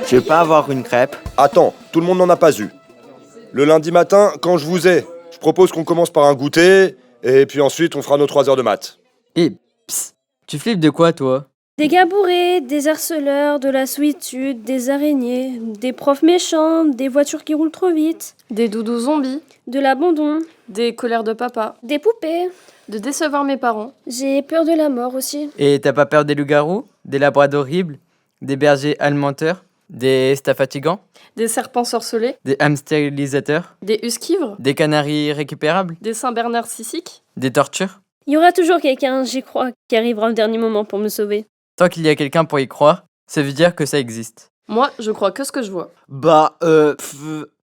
Je vais pas avoir une crêpe. Attends, tout le monde n'en a pas eu. Le lundi matin, quand je vous ai, je propose qu'on commence par un goûter, et puis ensuite on fera nos 3 heures de maths. Eh, psst, tu flippes de quoi, toi? Des gars bourrés, des harceleurs, de la solitude, des araignées, des profs méchants, des voitures qui roulent trop vite, Des doudous zombies, de l'abandon, des colères de papa, des poupées. de décevoir mes parents. J'ai peur de la mort aussi. Et t'as pas peur des loups-garous? Des labradors horribles? Des bergers alimenteurs? Des staffs fatigants? Des serpents sorcelés, Des hamstérilisateurs? des huskivres, Des canaris récupérables? des Saint-Bernard sissiques. Des tortures? Il y aura toujours quelqu'un, j'y crois, qui arrivera au dernier moment pour me sauver. Tant qu'il y a quelqu'un pour y croire, ça veut dire que ça existe. Moi, je crois que ce que je vois.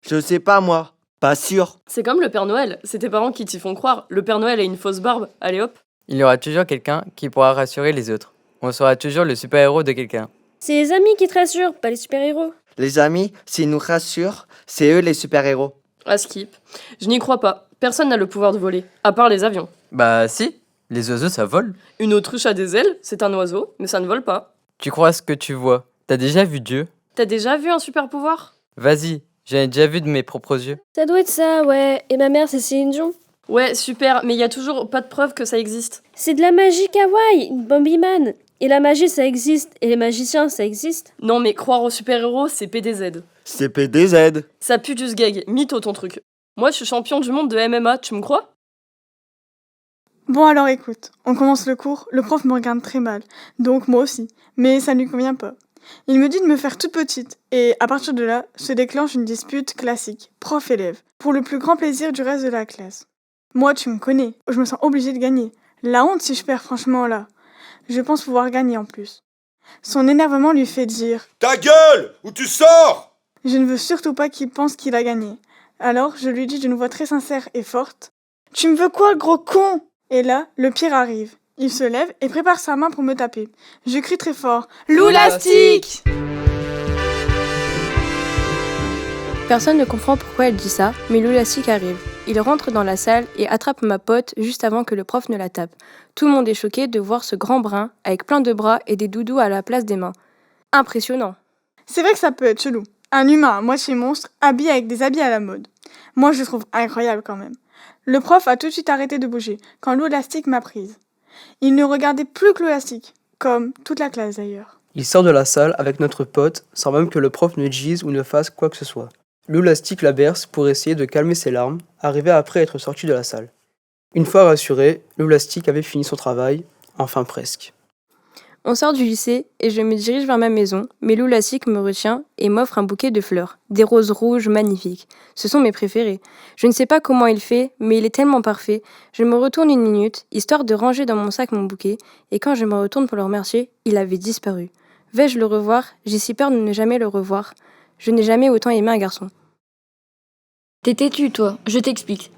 Je sais pas moi. Pas sûr. C'est comme le Père Noël, c'est tes parents qui t'y font croire. Le Père Noël a une fausse barbe, allez hop. Il y aura toujours quelqu'un qui pourra rassurer les autres. On sera toujours le super-héros de quelqu'un. C'est les amis qui te rassurent, pas les super-héros. Les amis, s'ils nous rassurent, c'est eux les super-héros. À skip. Je n'y crois pas. Personne n'a le pouvoir de voler, à part les avions. Bah si, les oiseaux ça vole. Une autruche a des ailes, c'est un oiseau, mais ça ne vole pas. Tu crois ce que tu vois. T'as déjà vu Dieu? T'as déjà vu un super pouvoir? Vas-y, j'en ai déjà vu de mes propres yeux. Ça doit être ça, ouais. Et ma mère, c'est Céline Dion. Ouais, super, mais il y a toujours pas de preuve que ça existe. C'est de la magie kawaii, Bambi Man. Et la magie, ça existe. Et les magiciens, ça existe. Non mais croire aux super-héros, c'est PDZ. C'est PDZ. Ça pue du sgeg, mytho ton truc. Moi je suis champion du monde de MMA, tu me crois? Bon alors écoute, on commence le cours, le prof me regarde très mal, donc moi aussi, mais ça ne lui convient pas. Il me dit de me faire toute petite, et à partir de là, se déclenche une dispute classique, prof-élève, pour le plus grand plaisir du reste de la classe. Moi tu me connais, je me sens obligée de gagner. La honte si je perds franchement là. Je pense pouvoir gagner en plus. Son énervement lui fait dire « Ta gueule! Ou tu sors !» Je ne veux surtout pas qu'il pense qu'il a gagné. Alors je lui dis d'une voix très sincère et forte « Tu me veux quoi, gros con ?» Et là, le pire arrive. Il se lève et prépare sa main pour me taper. Je crie très fort « Loulastique !» Personne ne comprend pourquoi elle dit ça, mais Loulastique arrive. Il rentre dans la salle et attrape ma pote juste avant que le prof ne la tape. Tout le monde est choqué de voir ce grand brun avec plein de bras et des doudous à la place des mains. Impressionnant. C'est vrai que ça peut être chelou. Un humain à moitié monstre, habillé avec des habits à la mode. Moi, je le trouve incroyable quand même. Le prof a tout de suite arrêté de bouger quand Loulastique m'a prise. Il ne regardait plus que Loulastique, comme toute la classe d'ailleurs. Il sort de la salle avec notre pote sans même que le prof ne dise ou ne fasse quoi que ce soit. Loulastique la berce pour essayer de calmer ses larmes, arrivé après être sorti de la salle. Une fois rassuré, Loulastique avait fini son travail, enfin presque. On sort du lycée et je me dirige vers ma maison, mais Loulastique me retient et m'offre un bouquet de fleurs, des roses rouges magnifiques. Ce sont mes préférés. Je ne sais pas comment il fait, mais il est tellement parfait. Je me retourne une minute, histoire de ranger dans mon sac mon bouquet, et quand je me retourne pour le remercier, il avait disparu. Vais-je le revoir? J'ai si peur de ne jamais le revoir. Je n'ai jamais autant aimé un garçon. T'es têtu, toi, je t'explique.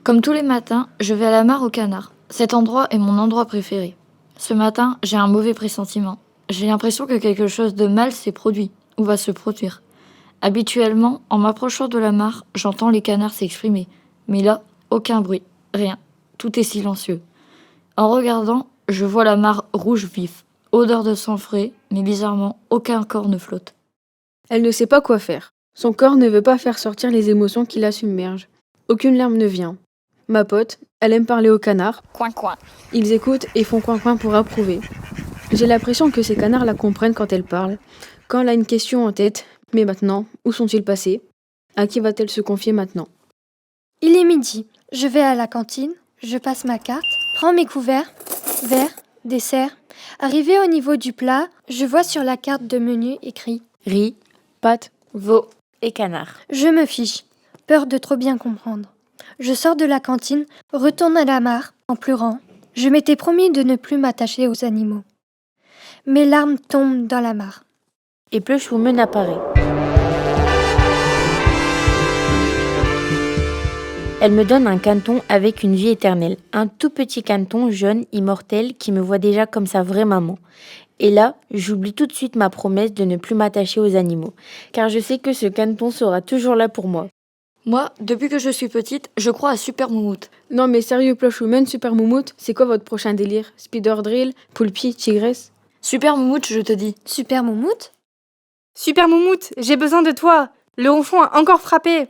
Comme tous les matins, je vais à la mare au canard. Cet endroit est mon endroit préféré. Ce matin, j'ai un mauvais pressentiment. J'ai l'impression que quelque chose de mal s'est produit, ou va se produire. Habituellement, en m'approchant de la mare, j'entends les canards s'exprimer. Mais là, aucun bruit, rien. Tout est silencieux. En regardant, je vois la mare rouge vif. Odeur de sang frais, mais bizarrement, aucun corps ne flotte. Elle ne sait pas quoi faire. Son corps ne veut pas faire sortir les émotions qui la submergent. Aucune larme ne vient. Ma pote, elle aime parler aux canards. Coin coin. Ils écoutent et font coin-coin pour approuver. J'ai l'impression que ces canards la comprennent quand elle parle. Quand elle a une question en tête, mais maintenant, où sont-ils passés? À qui va-t-elle se confier maintenant? Il est midi. Je vais à la cantine, je passe ma carte, prends mes couverts, verre, dessert. Arrivé au niveau du plat, je vois sur la carte de menu écrit Riz, pâtes, Veau et canard. Je me fiche, peur de trop bien comprendre. Je sors de la cantine, retourne à la mare, en pleurant. Je m'étais promis de ne plus m'attacher aux animaux. Mes larmes tombent dans la mare. Et Plushwoman apparaît. Elle me donne un canton avec une vie éternelle. Un tout petit canton jeune, immortel, qui me voit déjà comme sa vraie maman. Et là, j'oublie tout de suite ma promesse de ne plus m'attacher aux animaux, car je sais que ce canton sera toujours là pour moi. Moi, depuis que je suis petite, je crois à Super Moumoute. Non mais sérieux, Plushwoman, Super Moumoute, c'est quoi votre prochain délire? Spider Drill, Poulpi, Tigresse? Super Moumoute, je te dis. Super Moumoute? Super Moumoute, j'ai besoin de toi. Le ronchon a encore frappé.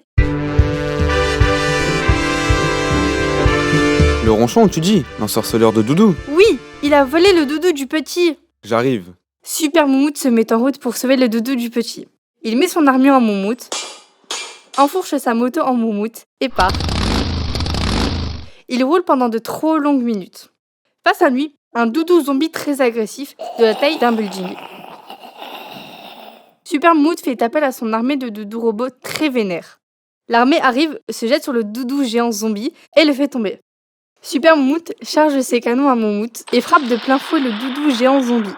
Le ronchon, tu dis? L'ensorceleur de Doudou? Oui, il a volé le doudou du petit. J'arrive. Super Moumoute se met en route pour sauver le doudou du petit. Il met son armure en moumoute, enfourche sa moto en moumoute et part. Il roule pendant de trop longues minutes. Face à lui, un doudou zombie très agressif de la taille d'un building. Super Moumoute fait appel à son armée de doudous robots très vénères. L'armée arrive, se jette sur le doudou géant zombie et le fait tomber. Super Moumoute charge ses canons à Moumoute et frappe de plein fouet le doudou géant zombie,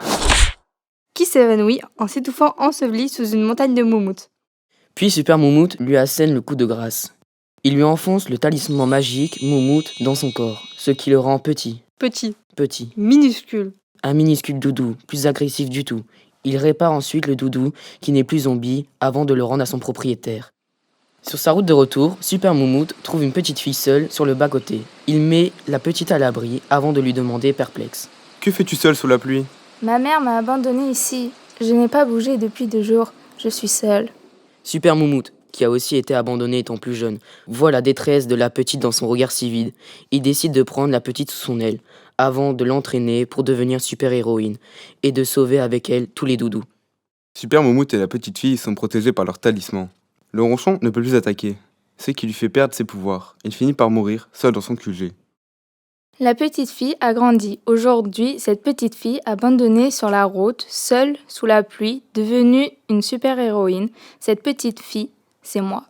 qui s'évanouit en s'étouffant enseveli sous une montagne de Moumoute. Puis Super Moumoute lui assène le coup de grâce. Il lui enfonce le talisman magique Moumoute dans son corps, ce qui le rend petit. Petit. Minuscule. Un minuscule doudou, plus agressif du tout. Il répare ensuite le doudou, qui n'est plus zombie, avant de le rendre à son propriétaire. Sur sa route de retour, Super Moumoute trouve une petite fille seule sur le bas-côté. Il met la petite à l'abri avant de lui demander perplexe. Que fais-tu seul sous la pluie? Ma mère m'a abandonnée ici. Je n'ai pas bougé depuis 2 jours. Je suis seule. Super Moumoute, qui a aussi été abandonné étant plus jeune, voit la détresse de la petite dans son regard si vide. Il décide de prendre la petite sous son aile, avant de l'entraîner pour devenir super-héroïne, et de sauver avec elle tous les doudous. Super Moumoute et la petite fille sont protégés par leur talisman. Le ronchon ne peut plus attaquer. C'est ce qui lui fait perdre ses pouvoirs. Il finit par mourir, seul dans son QG. La petite fille a grandi. Aujourd'hui, cette petite fille, abandonnée sur la route, seule, sous la pluie, devenue une super-héroïne, cette petite fille, c'est moi.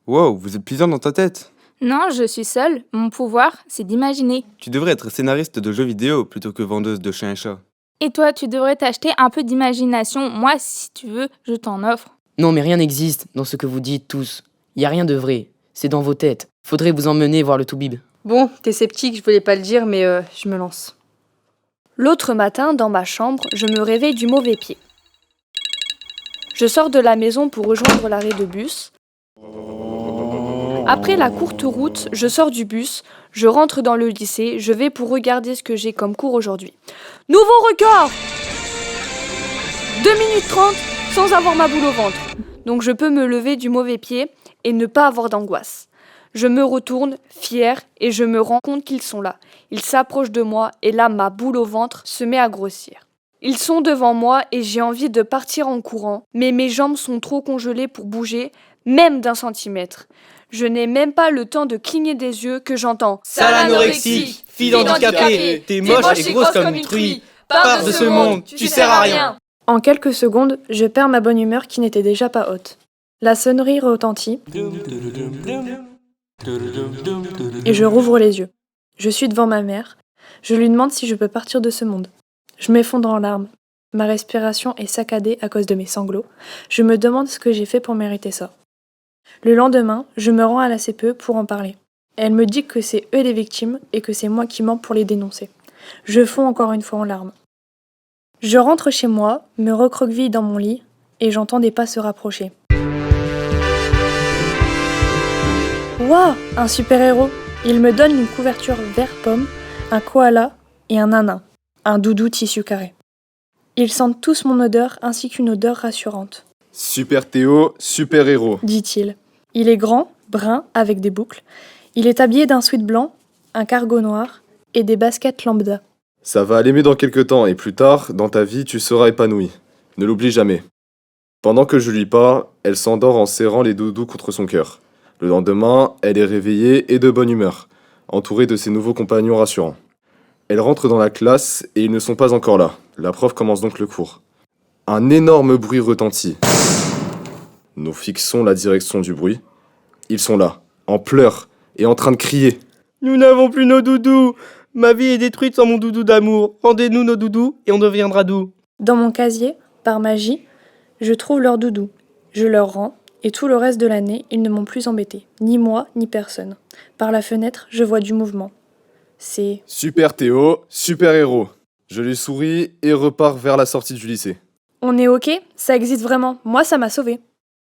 Wow, vous êtes plusieurs dans ta tête. Non, je suis seule. Mon pouvoir, c'est d'imaginer. Tu devrais être scénariste de jeux vidéo plutôt que vendeuse de chiens et chats. Et toi, tu devrais t'acheter un peu d'imagination. Moi, si tu veux, je t'en offre. Non, mais rien n'existe dans ce que vous dites tous. Y a rien de vrai. C'est dans vos têtes. Faudrait vous emmener voir le Toubib. Bon, t'es sceptique, je voulais pas le dire, mais je me lance. L'autre matin, dans ma chambre, je me réveille du mauvais pied. Je sors de la maison pour rejoindre l'arrêt de bus. Après la courte route, je sors du bus, je rentre dans le lycée, je vais pour regarder ce que j'ai comme cours aujourd'hui. Nouveau record 2 minutes 30 sans avoir ma boule au ventre. Donc je peux me lever du mauvais pied et ne pas avoir d'angoisse. Je me retourne, fière, et je me rends compte qu'ils sont là. Ils s'approchent de moi et là, ma boule au ventre se met à grossir. Ils sont devant moi et j'ai envie de partir en courant, mais mes jambes sont trop congelées pour bouger, même d'1 centimètre. Je n'ai même pas le temps de cligner des yeux que j'entends. Sale anorexique, fille handicapée, t'es moche et grosse comme une truie. Pars de ce monde, tu sers à rien. En quelques secondes, je perds ma bonne humeur qui n'était déjà pas haute. La sonnerie retentit et je rouvre les yeux. Je suis devant ma mère. Je lui demande si je peux partir de ce monde. Je m'effondre en larmes. Ma respiration est saccadée à cause de mes sanglots. Je me demande ce que j'ai fait pour mériter ça. Le lendemain, je me rends à la CPE pour en parler. Elle me dit que c'est eux les victimes et que c'est moi qui mens pour les dénoncer. Je fonds encore une fois en larmes. Je rentre chez moi, me recroqueville dans mon lit et j'entends des pas se rapprocher. Waouh, un super-héros! Il me donne une couverture vert pomme, un koala et un nanin, un doudou tissu carré. Ils sentent tous mon odeur ainsi qu'une odeur rassurante. Super Théo, super héros, dit-il. Il est grand, brun, avec des boucles. Il est habillé d'un sweat blanc, un cargo noir et des baskets lambda. Ça va aller mieux dans quelques temps et plus tard, dans ta vie, tu seras épanoui. Ne l'oublie jamais. Pendant que je lui parle, elle s'endort en serrant les doudous contre son cœur. Le lendemain, elle est réveillée et de bonne humeur, entourée de ses nouveaux compagnons rassurants. Elle rentre dans la classe et ils ne sont pas encore là. La prof commence donc le cours. Un énorme bruit retentit. Nous fixons la direction du bruit. Ils sont là, en pleurs et en train de crier. Nous n'avons plus nos doudous. Ma vie est détruite sans mon doudou d'amour. Rendez-nous nos doudous et on deviendra doux. Dans mon casier, par magie, je trouve leur doudou. Je leur rends. Et tout le reste de l'année, ils ne m'ont plus embêté. Ni moi, ni personne. Par la fenêtre, je vois du mouvement. C'est... Super Théo, super héros. Je lui souris et repars vers la sortie du lycée. On est ok? Ça existe vraiment. Moi, ça m'a sauvé.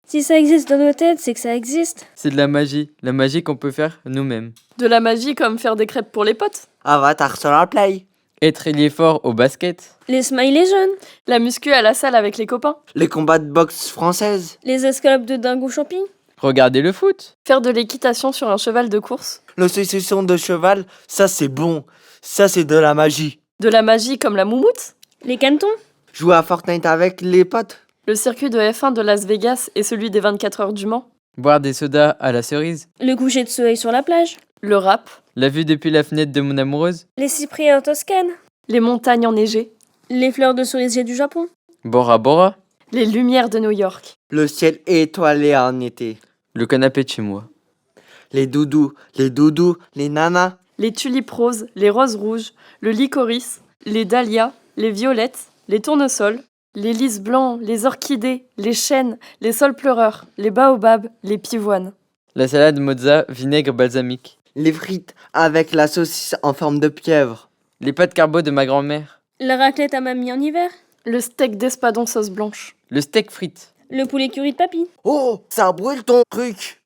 Si ça existe dans nos têtes, c'est que ça existe. C'est de la magie qu'on peut faire nous-mêmes. De la magie comme faire des crêpes pour les potes. Avatar sur la play. Être ailier fort au basket. Les smileys jaunes. La muscu à la salle avec les copains. Les combats de boxe française. Les escalopes de dingue ou champignons. Regarder le foot. Faire de l'équitation sur un cheval de course. Le saucisson de cheval, ça c'est bon. Ça c'est de la magie. De la magie comme la moumoute. Les canetons. Jouer à Fortnite avec les potes. Le circuit de F1 de Las Vegas et celui des 24 heures du Mans. Boire des sodas à la cerise. Le coucher de soleil sur la plage. Le rap. La vue depuis la fenêtre de mon amoureuse. Les cyprès en Toscane. Les montagnes enneigées. Les fleurs de cerisier du Japon. Bora Bora. Les lumières de New York. Le ciel étoilé en été. Le canapé de chez moi. Les doudous, les nanas. Les tulipes roses, les roses rouges, le licorice, les dahlias, les violettes, les tournesols, les lys blancs, les orchidées, les chênes, les sols pleureurs, les baobabs, les pivoines. La salade mozza, vinaigre balsamique. Les frites avec la saucisse en forme de pieuvre. Les pâtes carbo de ma grand-mère. La raclette à mamie en hiver. Le steak d'espadon sauce blanche. Le steak frites. Le poulet curry de papy. Oh, ça brûle ton truc.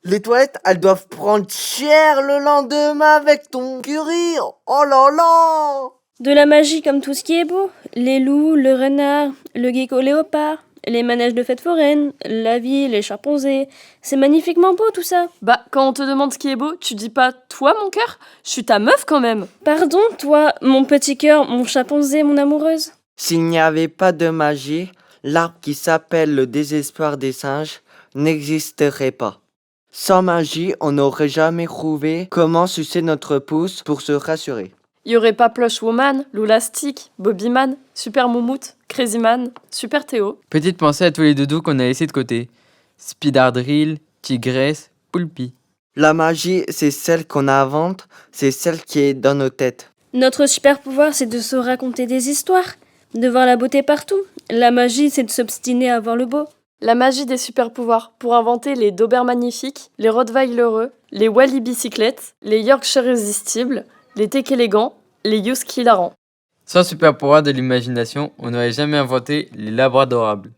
Les toilettes, elles doivent prendre cher le lendemain avec ton curry. Oh là là. De la magie comme tout ce qui est beau. Les loups, le renard, le gecko léopard, les manèges de fêtes foraines, la vie, les chimpanzés. C'est magnifiquement beau tout ça. Bah, quand on te demande ce qui est beau, tu dis pas « toi, mon cœur ?» Je suis ta meuf quand même. Pardon, toi, mon petit cœur, mon chimpanzé, mon amoureuse. S'il n'y avait pas de magie, l'arbre qui s'appelle le désespoir des singes n'existerait pas. Sans magie, on n'aurait jamais trouvé comment sucer notre pouce pour se rassurer. Y aurait pas Plush Woman, Loulastic, Bobbyman, Super Moumoute, Crazyman, Super Théo. Petite pensée à tous les doudous qu'on a laissés de côté. Spidardrill, Tigresse, Poulpi. La magie, c'est celle qu'on invente, c'est celle qui est dans nos têtes. Notre super pouvoir, c'est de se raconter des histoires, de voir la beauté partout. La magie, c'est de s'obstiner à voir le beau. La magie des super pouvoirs pour inventer les Doberman magnifiques, les Rottweilereux, les Wally bicyclettes, les Yorkshire irrésistibles, les Tech élégants, les Husky hilarants. Sans super pouvoir de l'imagination, on n'aurait jamais inventé les labradorables.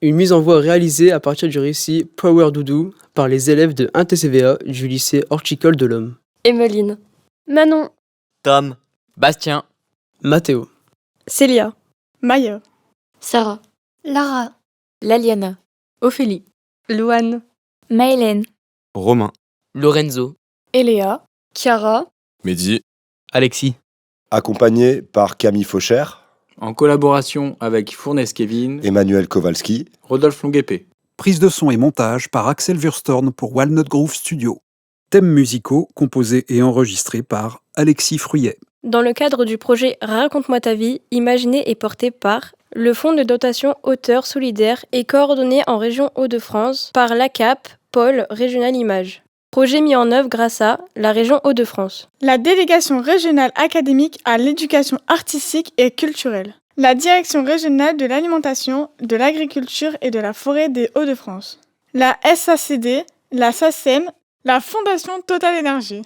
Une mise en voix réalisée à partir du récit Power Doudou par les élèves de 1 TCVA du lycée horticole de l'Homme. Emmeline. Manon. Tom. Bastien. Mathéo. Célia. Maya. Sarah. Lara. Laliana. Ophélie. Louane. Maëlène. Romain. Lorenzo. Eléa. Chiara. Mehdi. Alexis. Accompagné par Camille Fauchère. En collaboration avec Fournes Kevin. Emmanuel Kowalski. Rodolphe Longuepé. Prise de son et montage par Axel Wurstorn pour Walnut Groove Studio. Thèmes musicaux composés et enregistrés par Alexis Fruillet. Dans le cadre du projet Raconte-moi ta vie, imaginé et porté par le Fonds de dotation Auteurs solidaires et coordonné en région Hauts-de-France par l'ACAP, Pôle Régional Images. Projet mis en œuvre grâce à la région Hauts-de-France. La délégation régionale académique à l'éducation artistique et culturelle. La direction régionale de l'alimentation, de l'agriculture et de la forêt des Hauts-de-France. La SACD, la SACEM, la Fondation Total Énergie.